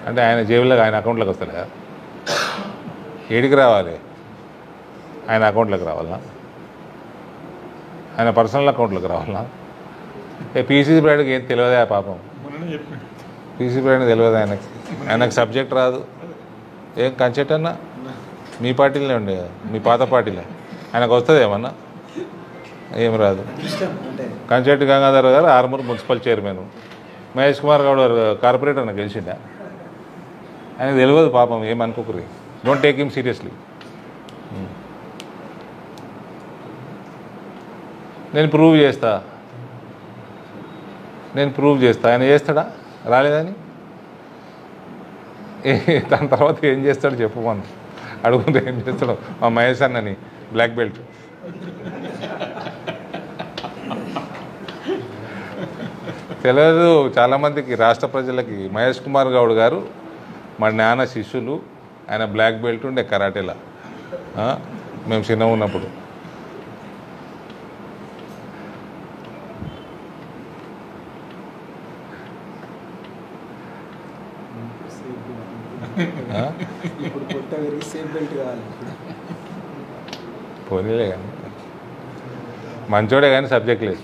అంటే ఆయన జేబులో ఆయన అకౌంట్లోకి వస్తలే, ఏడికి రావాలి? ఆయన అకౌంట్లోకి రావాలా? ఆయన పర్సనల్ అకౌంట్లోకి రావాలా? పీసీసీ బ్రాడ్కి ఏం తెలియదా పాపం? పీసీ బ్రాడ్ తెలియదు ఆయనకు సబ్జెక్ట్ రాదు. ఏం కన్సెప్ట్ అన్నా మీ పార్టీలోనే ఉండే కదా, మీ పాత పార్టీలో. ఆయనకు వస్తుంది ఏమన్నా? ఏం రాదు. కంచెట్టి గంగాధర్ గారు ఆర్మూర్ మున్సిపల్ చైర్మన్, మహేష్ కుమార్ గౌడ్ గారు కార్పొరేటర్ నాకు గెలిచిండా. ఆయనకు తెలియదు పాపం, ఏమనుకోకరి. Don't take him seriously. నేను ప్రూవ్ చేస్తా, ఆయన చేస్తాడా? రాలేదని దాని తర్వాత ఏం చేస్తాడు చెప్పు, మనం అడుగుతుంటే ఏం చేస్తాడు మా మహేష్ అన్నని బ్లాక్ బెల్ట్. తెలియదు చాలామందికి, రాష్ట్ర ప్రజలకి. మహేష్ కుమార్ గౌడ్ గారు మా నాన్న శిష్యులు. ఆయన బ్లాక్ బెల్ట్ ఉండే కరాటేలా మేము చిన్నగా ఉన్నప్పుడు. పోనీలే కానీ మంచోడే కానీ సబ్జెక్ట్ లేదు.